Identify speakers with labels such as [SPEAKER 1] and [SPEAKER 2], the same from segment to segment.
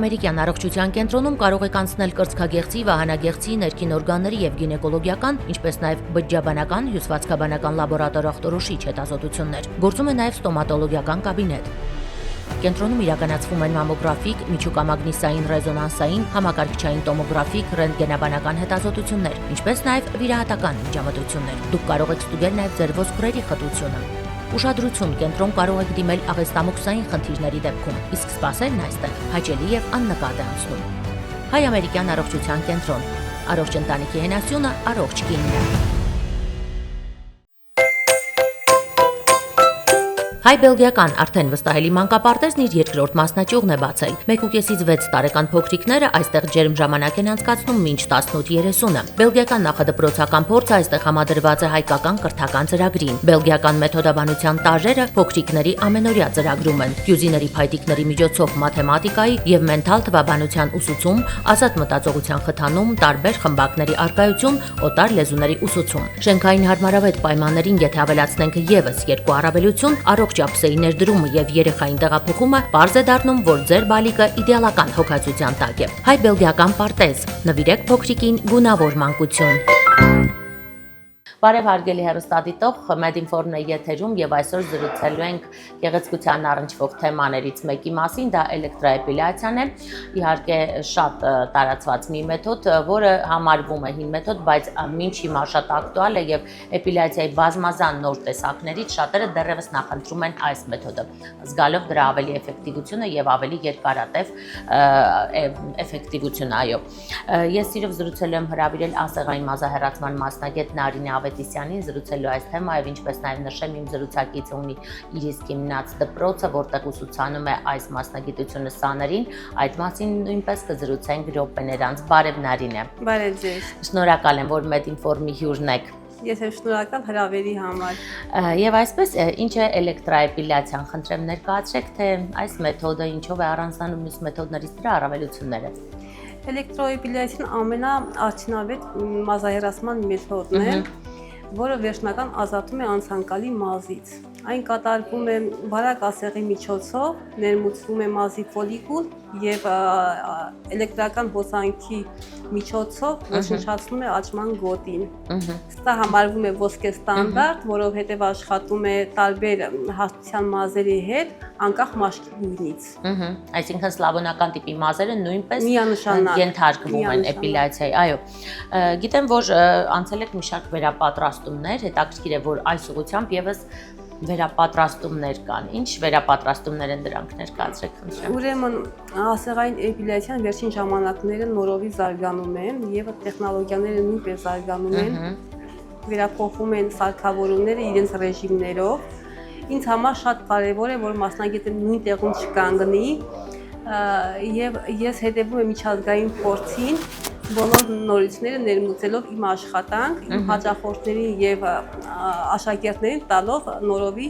[SPEAKER 1] Հայ-ամերիկյան առողջության կենտրոնում կարող եք անցնել կրծքագեղձի, վահանագեղձի, ներքին օրգանների եւ գինեկոլոգիական, ինչպես նաեւ բջջաբանական, հյուսվածքաբանական լաբորատոր ախտորոշիչ հետազոտություններ։ Գործում է նաեւ ստոմատոլոգիական կաբինետ։ Կենտրոնում իրականացվում են մամոգրաֆիկ, միջուկամագնիսային ռեզոնանսային, համակարգչային տոմոգրաֆիկ, ռենտգենաբանական հետազոտություններ, ինչպես նաեւ վիրահատական միջամտություններ։ Դուք կարող եք ստուգել նաեւ ձեր ոսկրերի խտությունը։ Ուշադրություն, կենտրոն կարող եք դիմել աղեստամոքսային խնդիրների դեպքում, իսկ սպասելն այստեղ հաճելի եւ աննկատ է անցնում։ Հայ-ամերիկյան առողջության կենտրոն։ Առողջ ընտանիքի հենասյունը, առողջ կինն։ Հայ-բելգիական արդեն վստահելի մանկապարտեզն իր երկրորդ մասնաճյուղն է բացել։ 1.5-ից 6 տարեկան փոքրիկները այստեղ ջերմ ժամանակ են անցկացնում մինչ 18:30-ը։ Բելգիական նախադպրոցական փորձը այստեղ համադրված է հայկական կրթական ծրագրին։ Բելգիական մեթոդաբանության տաժերը փոքրիկների ամենօրյա ծրագրում են։ Հյուզիների փայտիկների միջոցով մաթեմատիկայի եւ մենթալ թվաբանության ուսուցում, ազատ մտածողության խթանում, տարբեր խմբակների առկայություն, օտար լեզուների ուսուցում։ Շենքային հարմարավետ պայմաններին եթե ավելացնենք եւս երկու առավելություն, առողջ ափսեի ներդրումը եւ երեխային տեղափոխումը պարզ է դառնում, որ ձեր բալիկը իդեալական հոգացության տակ է։ Հայ-բելգիական պարտեզ։ Նվիրեք փոքրիկին գունավոր մանկություն։ Բարև հարգելի հեռուստադիտող, Մեդինֆորմն է եթերում եւ այսօր զրուցելու ենք գեղեցկության առնչվող թեմաներից մեկի մասին, դա էլեկտրոէպիլյացիան է։ Իհարկե շատ տարածված մի մեթոդ, որը համարվում է հին մեթոդ, բայց մինչ հիմա շատ ակտուալ է եւ էպիլյացիայի բազմազան նոր տեսակներից շատերը դեռևս նախընտրում են այս մեթոդը, զգալով դրա ավելի էֆեկտիվությունը եւ ավելի երկարատև էֆեկտիվություն, այո։ Ես սիրով զրուցելու եմ հրավիրել ասեղային մազահեռացման մասնագետ Նարինե Ավետիսյանին զրուցելու այս թեմայով, ինչպես նաև նշեմ իմ զրուցակիցը ունի իր իսկ հիմնած դպրոցը, որտեղ ուսուցանում է այս մասնագիտությունը սաներին, այդ մասին նույնպես կզրուցենք րոպեներ անց։ Բարև Նարինե։
[SPEAKER 2] Բարև ձեզ։
[SPEAKER 1] Շնորհակալ եմ, որ Մեդինֆորմի հյուրն եք։
[SPEAKER 2] Ես եմ շնորհակալ հրավերի համար։
[SPEAKER 1] Եվ այսպես, ինչ է էլեկտրոէպիլյացիան, խնդրեմ ներկայացրեք, թե այս մեթոդը ինչով է առանձնանում մյուս մեթոդներից, դրա առավելությունները։
[SPEAKER 2] Էլեկտրոէպիլյացիան ամենաարդյունավետ մազահեռացման մեթոդն է, որը վերջնական ազատում է անցանկալի մազից։ Այն կատարվում է բարակ ասեղի միջոցով, ներմուծվում է մազի ֆոլիկուլ եւ էլեկտրական հոսանքի միջոցով ոչնչացնում է աճման գոտին։ Սա համարվում է ոսկե ստանդարտ, որովհետեւ աշխատում է տարբեր հաստության մազերի հետ, անկախ մաշկի գույնից։
[SPEAKER 1] Այսինքն սլավոնական տիպի մազերը նույնպես
[SPEAKER 2] միանշանակ
[SPEAKER 1] ենթարկվում են էպիլյացիայի, այո։ Գիտեմ, որ անցել եք մի շարք վերապատրաստումներ, հետաքրքիր է, որ այս ուղղությամբ եւս վերապատրաստումներ կան։ Ինչ վերապատրաստումներ են դրանք, ներկայացրեք խնդրեմ։
[SPEAKER 2] Ուրեմն ասեղային էպիլյացիան վերջին ժամանակներում նորովի զարգանում է եւ տեխնոլոգիաները նույնպես զարգանում են, վերափոխվում են սարքավորումները իրենց ռեժիմներով։ Ինձ համար շատ կարեւոր է, որ մասնագետը նույն տեղում չկանգնի եւ ես հետեւում եմ միջազգային փորձին, բոլոր նորությունները ներմուծելով իմ աշխատանք, իմ հաճախորդներին եւ աշակերտներին տալով նորովի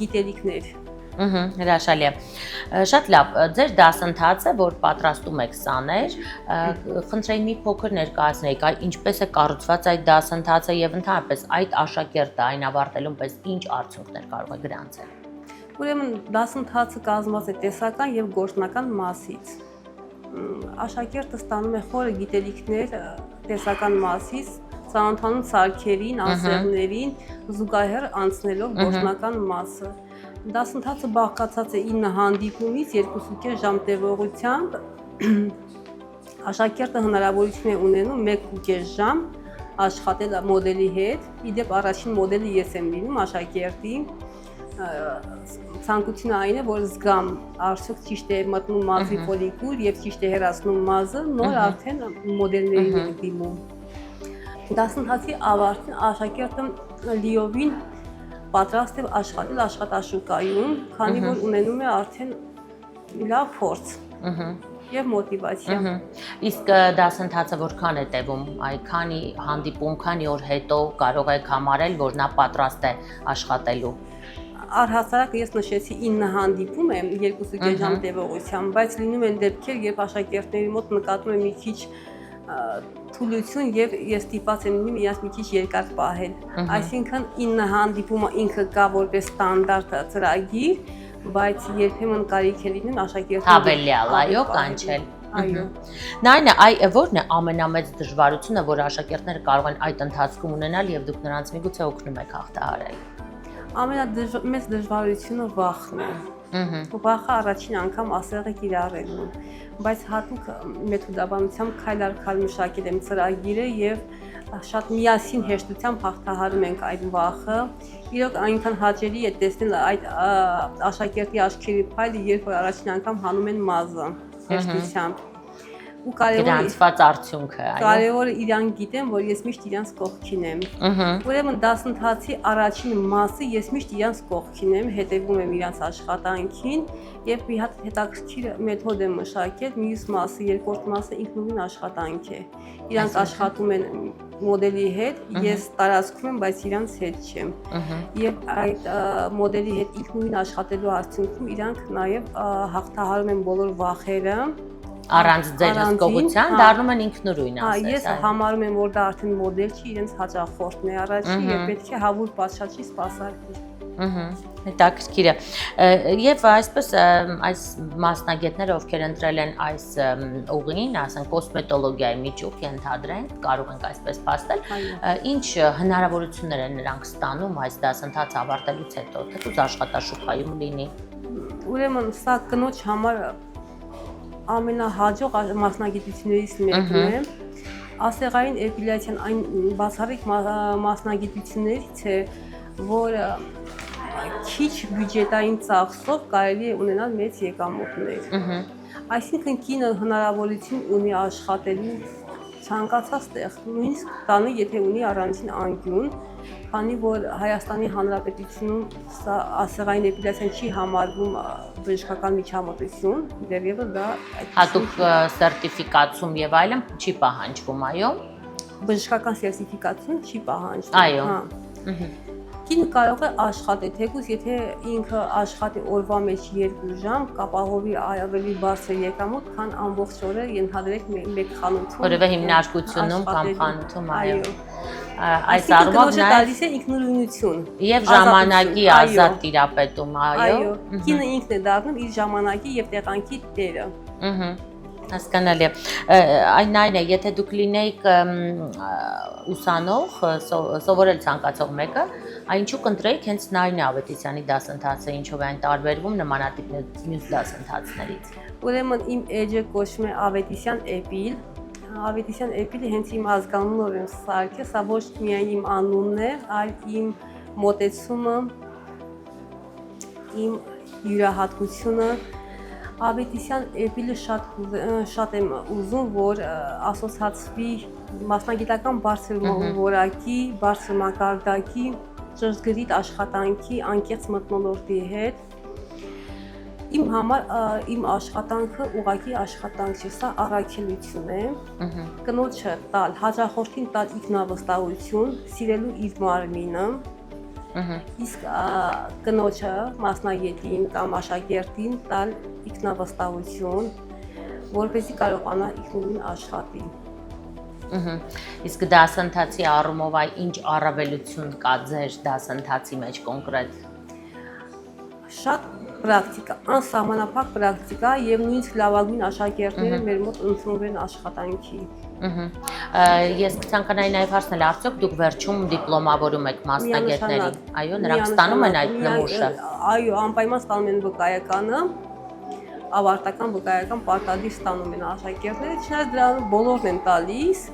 [SPEAKER 2] գիտելիքներ։
[SPEAKER 1] Հրաշալի է։ Շատ լավ, ձեր դասընթացը, որ պատրաստում եք սաներ, խնդրեի մի փոքր ներկայացնեիք, ինչպես է կառուցված այդ դասընթացը եւ ընդհանրապես այդ աշակերտը այն ավարտելուն պես ինչ արդյունքներ կարող է գրանցել։
[SPEAKER 2] Ուրեմն դասընթացը կազմված է տեսական եւ գործնական մասից։ Աշակերտը ստանում է խորը գիտելիքներ տեսական մասից, ծանոթանում սարքերին, ասեղներին, զուգահեռ անցնելով գործնական մասը։ Դասընթացը բաղկացած է 9 հանդիպումից 2.5 ժամ տևողությամբ։ Աշակերտը հնարավորություն է ունենում 1.5 ժամ աշխատել մոդելի հետ։ Իդեպ առաջին մոդելը ես եմ լինում աշակերտի։ Ցանկությունը այն է, որ զգամ արդյոք ճիշտ է մտնում մազի ֆոլիկուլ եւ ճիշտ է հեռացնում մազը, նոր արդեն մոդելներին է դիմում։ Դասընթացի ավարտին աշակերտը լիովին պատրաստ է աշխատել աշխատաշուկայում, քանի որ ունենում է արդեն լավ փորձ եւ մոտիվացիա։
[SPEAKER 1] Իսկ դասընթացը որքան է տևում, քանի հանդիպում, քանի օր հետո կարող եք համարել, որ նա պատրաստ է աշխատելու։
[SPEAKER 2] Առհասարակ ես նշեցի 9 հանդիպում է 2.5 ժամ տևողությամբ, բայց լինում են դեպքեր, երբ աշակերտների մոտ նկատում եմ մի քիչ թուլություն եւ ես ստիպված եմ լինում իրաց մի քիչ երկար պահել։ Այսինքն 9 հանդիպումը ինքը կա որպես ստանդարտ ծրագիր, բայց երբեմն կարիք է լինում աշակերտների
[SPEAKER 1] Հավելյալ, այո, կանչել։
[SPEAKER 2] Այո։
[SPEAKER 1] Նայն է, որն է ամենամեծ դժվարությունը, որ աշակերտները կարող են այդ ընթացքում ունենալ եւ դուք նրանց միգուցե օգնում եք հաղթահարել։
[SPEAKER 2] Ամենամեծ դժվարությունը վախն է։ Վախը առաջին անգամ ասեղը կիրառելն է, բայց հատուկ մեթոդաբանությամբ քայլ առ քայլ մշակել եմ ծրագիրը եւ շատ միասին հեշտությամբ հաղթահարում ենք այդ վախը։ Իրոք այնքան հաճելի է տեսնել այդ աշակերտի աչքերի փայլը, երբ որ առաջին անգամ հանում են մազը հեշտությամբ։ Ու
[SPEAKER 1] գրանցված արդյունքը, այո։
[SPEAKER 2] Կարևորը իրան գիտեմ, որ ես միշտ իրանց կողքին եմ։ Ուրեմն դասընթացի առաջին մասը ես միշտ իրանց կողքին եմ, հետևում եմ իրանց աշխատանքին եւ մի հատ հետաքրքիր մեթոդ եմ մշակել, մյուս մասը, երկրորդ մասը ինքնուրույն աշխատանք է։ Իրանք աշխատում են մոդելի հետ, ես տարածքում եմ, բայց իրանց հետ չեմ։ Եվ այդ մոդելի հետ ինքնուրույն աշխատելու արդյունքում իրանք նաեւ հաղթահարում են բոլոր վախերը։
[SPEAKER 1] Առանց ձեր հսկողության դառնում են ինքնուրույն, ասես։
[SPEAKER 2] Ես համարում եմ, որ դա արդեն մոդել չի, իրենց հաճախորդն է առաջին եւ պետք է հավուր պատշաճի սպասարկել։
[SPEAKER 1] Հետաքրքիր է։ Եվ այսպես այս մասնագետները, ովքեր ընտրել են այս ուղին, ասենք կոսմետոլոգիայի միջուկ ենթադրենք, կարող ենք այսպես փաստել, ինչ հնարավորություններ են նրանք ստանում այս դասընթացը ավարտելուց հետո, թեկուզ աշխատաշուկայում լինի։
[SPEAKER 2] Ուրեմն սա կնոջ համար ամենահաջող մասնագիտություններից մեկն է։ Ասեղային էպիլյացիան այն բացառիկ մասնագիտություններից է, որ քիչ բյուջետային ծախսով կարելի է ունենալ մեծ եկամուտներ։ Այսինքն կինը հնարավորություն ունի աշխատելու ցանկացած տեղ, նույնիսկ տանը, եթե ունի առանձին անկյուն, քանի որ Հայաստանի Հանրապետությունում սա ասեղային էպիլյացիան չի համարվում բժշկական միջամտություն, դեռևս դա
[SPEAKER 1] հատուկ սերտիֆիկացում եւ այլն չի պահանջվում, այո։
[SPEAKER 2] Բժշկական սերտիֆիկացիա չի պահանջվում։
[SPEAKER 1] Այո։
[SPEAKER 2] Կինը կարող է աշխատել, թեկուզ եթե ինքը աշխատի օրվա մեջ 2 ժամ, կապահովի ավելի բարձր եկամուտ, քան ամբողջ օրը ենթադրեք մեկ խանութում։
[SPEAKER 1] Որևէ հիմնարկությունում կամ խանութում, այո։ Այս
[SPEAKER 2] առումով
[SPEAKER 1] նաև
[SPEAKER 2] տալիս է ինքնուրույնություն
[SPEAKER 1] եւ ժամանակի ազատ տիրապետում, այո։
[SPEAKER 2] Կինը ինքն է դառնում իր ժամանակի եւ տեղանքի տերը։
[SPEAKER 1] Հասկանալի է։ Այն է, եթե դուք լինեիք ուսանող, սովորել ցանկացող մեկը, ինչու կընտրեիք հենց Նայնե Ավետիսյանի դասընթացը, ինչով է այն տարբերվում նմանատիպ մյուս դասընթացներից։
[SPEAKER 2] Ուրեմն իմ էջը կոչվում է Ավետիսյան Էպիլ։ Ավետիսյան Էպիլը հենց իմ ազգանունով եմ սարքել, սա ոչ միայն իմ անունն է, այլ իմ մոտեցումը, իմ յուրահատկությունը։ Ավետիսյան Էպիլը շատ եմ ուզում, որ ասոցացվի մասնագիտական բարձր որակի, բարձր մակարդակի, ճշգրիտ աշխատանքի, անկեղծ մթնոլորտի հետ։ Իմ համար իմ աշխատանքը ուղղակի աշխատանք չէ, սա առաքելություն է։ Կնոջը տալ, հաճախորդին տալ ինքնավստահություն, սիրելու իր մարմինը։ Իսկ կնոջը մասնագետին կամ աշակերտին տալ ինքնավստահություն, որպեսզի կարողանա ինքնուրույն աշխատի։
[SPEAKER 1] Իսկ դասընթացի առումով ինչ առավելություն կա ձեր դասընթացի մեջ կոնկրետ։
[SPEAKER 2] Շատ պրակտիկա, անսահմանափակ պրակտիկա եւ նույնիսկ լավագույն աշակերտները մեր մոտ ընդունվում են աշխատանքի։
[SPEAKER 1] Ես կցանկանայի նաև հարցնել, արդյոք դուք վերջում դիպլոմավորում եք մասնագետներին, այո, նրանք ստանում են այդ նմուշը։
[SPEAKER 2] Այո, անպայման ստանում են վկայականը, ավարտական վկայական պարտադիր ստանում են աշակերտները, չնայած դրանով բոլորն են տալիս,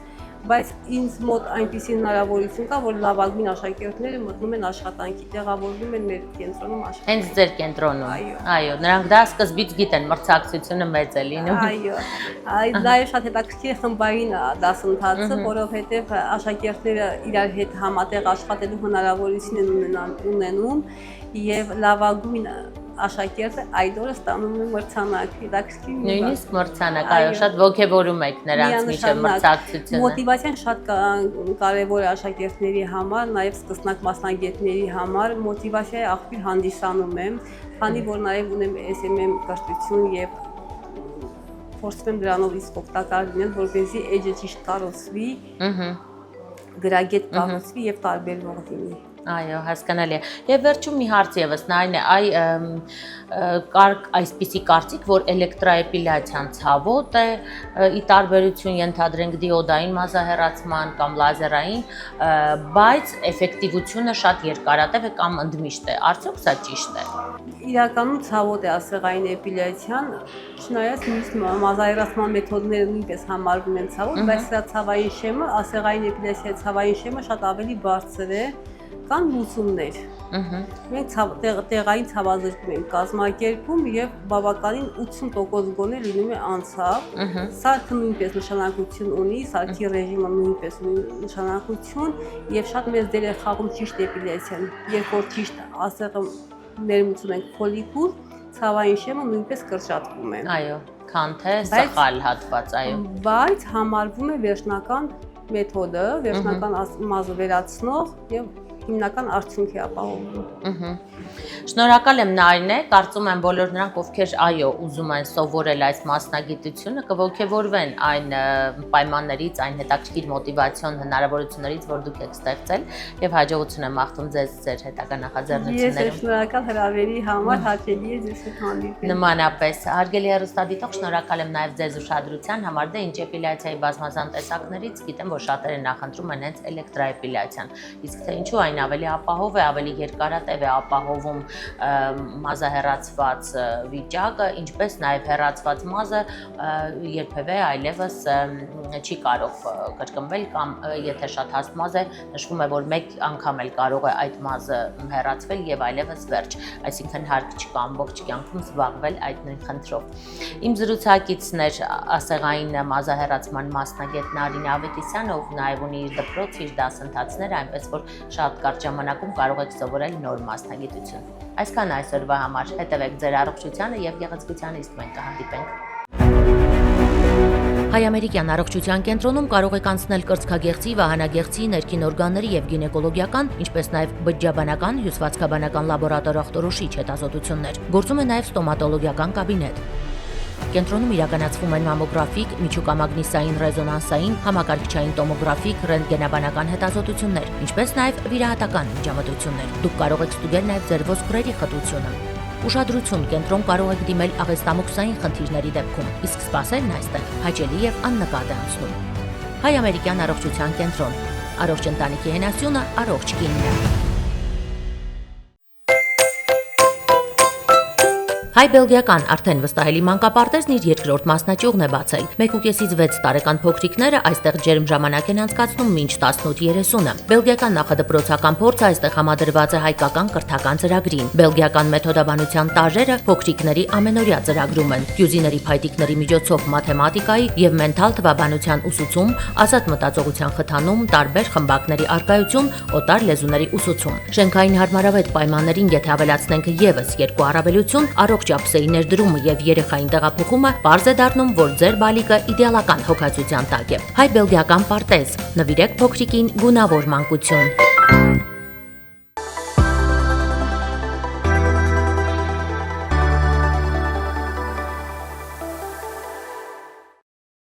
[SPEAKER 2] բայց ինձ մոտ այնպիսի հնարավորություն կա, որ լավագույն աշակերտները մտնում են աշխատանքի, տեղավորվում են մեր կենտրոնում աշխատանքի։
[SPEAKER 1] Հենց ձեր կենտրոնում։ Այո, նրանք դա սկզբից գիտեն, մրցակցությունը մեծ է լինում։
[SPEAKER 2] Այո, նաև շատ հետաքրքիր է խմբային դասընթացը, որովհետև աշակերտները իրար հետ համատեղ աշխատելու հնարավորություն են ունենում եւ լավագույն աշակերտը այդ օրը ստանում է մրցանակ, հետաքրքիր։
[SPEAKER 1] Նույնիսկ մրցանակ, այո, շատ ոգևորում եք նրանց միջև մրցակցությունը։
[SPEAKER 2] Մոտիվացիան շատ կարևոր է աշակերտների համար, նաև սկսնակ մասնագետների համար։ Մոտիվացիայի աղբյուր հանդիսանում եմ, քանի որ նաև ունեմ SMM կրթություն եւ փորձում եմ դրանով իսկ օգտակար լինել, որպեսզի էջը ճիշտ կառուցվի, գրագետ կառուցվի եւ տարբերվող լինի։
[SPEAKER 1] Այո, հասկանալի է։ Եվ վերջում մի հարց եւս նա այն է, կար այսպիսի կարծիք, որ էլեկտրոէպիլյացիան ցավոտ է, ի տարբերություն ենթադրենք դիոդային մազահեռացման կամ լազերային, բայց էֆեկտիվությունը շատ երկարատև է կամ ընդմիշտ է։ Արդյոք սա ճիշտ է։
[SPEAKER 2] Իրականում ցավոտ է ասեղային էպիլյացիան, չնայած մյուս մազահեռացման մեթոդները նույնպես համարվում են ցավոտ, բայց սրա ցավային շեմը, ասեղային էպիլյացիայի ցավային շեմը շատ ավելի բարձր է, կան լուծումներ։ Մենք տեղային ցավազրկում ենք կազմակերպում եւ բավականին 80% գոնե լինում է անցավ։ Սարքը նույնպես նշանակություն ունի, սարքի ռեժիմը նույնպես ունի նշանակություն եւ շատ մեծ դեր է խաղում ճիշտ էպիլյացիան։ Երբ որ ճիշտ ասեղը ներմուծում ենք ֆոլիկուլ, ցավային շեմը նույնպես կրճատվում է։
[SPEAKER 1] Այո, քան թե սխալ հատված, այո։
[SPEAKER 2] Բայց համարվում է վերջնական մեթոդը, վերջնական մազը վերացնող եւ հիմնական արդյունքի ապահովում։
[SPEAKER 1] Շնորհակալ եմ Նարինե, կարծում եմ բոլոր նրանք, ովքեր այո ուզում են սովորել այս մասնագիտությունը, կողջևորվեն այն պայմաններից, այն հետաքրքիր մոտիվացիոն հնարավորություններից, որ դուք եք ստեղծել եւ հաջողություն եմ մաղթում ձեզ ձեր հետագա նախաձեռնություններում։
[SPEAKER 2] Ես շնորհակալ հրավերի համար, հաճելի է ձեզ հետ հանդիպել։
[SPEAKER 1] Նմանապես, հարգելի հեռուստադիտող, շնորհակալ եմ նաեւ ձեզ ուշադրության համար, դե ինչ էպիլյացիայի բազմազան տեսակներից գիտեմ, որ շատերը նախընտրում են հենց էլեկտրոէպիլյացիան, իսկ թե ինչու այն ավելի ապահով է, ավելի երկարատև է ապահովում մազահեռացված վիճակը, ինչպես նաև հեռացված մազը երբևէ այլևս չի կարող կրկնվել կամ եթե շատ հաստ մազ է, նշվում է, որ մեկ անգամ էլ կարող է այդ մազը հեռացվել եւ այլևս վերջ, այսինքն հարկ չկա ամբողջ կյանքում զբաղվել այդ նույն խնդրով։ Իմ զրուցակիցն էր ասեղային մազահեռացման մասնագետ Նարինե Ավետիսյանը, ով նաև ունի իր դպրոց, իր դասընթացներ, այնպես որ շատ կարճ ժամանակում կարող եք սովորել նոր մասնագիտություն։ Այսքան այսօրվա համար, հետևեք ձեր առողջությանը եւ գեղեցկությանը, իսկ մենք կհանդիպենք։ Հայ-ամերիկյան առողջության կենտրոնում կարող եք անցնել կրծքագեղձի, վահանագեղձի, ներքին օրգանների եւ գինեկոլոգիական, ինչպես նաեւ բջջաբանական, հյուսվածքաբանական լաբորատոր ախտորոշիչ հետազոտություններ։ Գործում է նաեւ ստոմատոլոգիական կաբինետ։ Կենտրոնում իրականացվում են մամոգրաֆիկ, միջուկամագնիսային ռեզոնանսային, համակարգչային տոմոգրաֆիկ, ռենտգենաբանական հետազոտություններ, ինչպես նաև վիրահատական միջամտություններ։ Դուք կարող եք ստուգել նաև ձեր ոսկրերի խտությունը։ Ուշադրություն, կենտրոն կարող եք դիմել աղեստամոքսային խնդիրների դեպքում, իսկ սպասելն այստեղ հաճելի եւ աննկատ է անցնում։ Հայ-ամերիկյան առողջության կենտրոն։ Առողջ ընտանիքի հենասյունը, առողջ կինն։ Հայ-բելգիական արդեն վստահելի մանկապարտեզն իր երկրորդ մասնաճյուղն է բացել։ 1.5-ից 6 տարեկան փոքրիկները այստեղ ջերմ ժամանակ են անցկացնում մինչ 18:30-ը։ Բելգիական նախադպրոցական փորձը այստեղ համադրված է հայկական կրթական ծրագրին։ Բելգիական մեթոդաբանության տաժերը փոքրիկների ամենօրյա ծրագրում են։ Յուզիների փայտիկների միջոցով մաթեմատիկայի եւ մենթալ թվաբանության ուսուցում, ազատ մտածողության խթանում, տարբեր խմբակների առկայություն, օտար լեզուների ուսուցում։ Շենքային հարմարավետ պայմաններին եթե ավելացնենք եւս երկու առավելություն, առողջ ափսեի ներդրումը եւ երեխային տեղափոխումը պարզ է դառնում, որ ձեր բալիկը իդեալական հոգացության տակ է։ Հայ-բելգիական պարտեզ, նվիրեք փոքրիկին գունավոր մանկություն։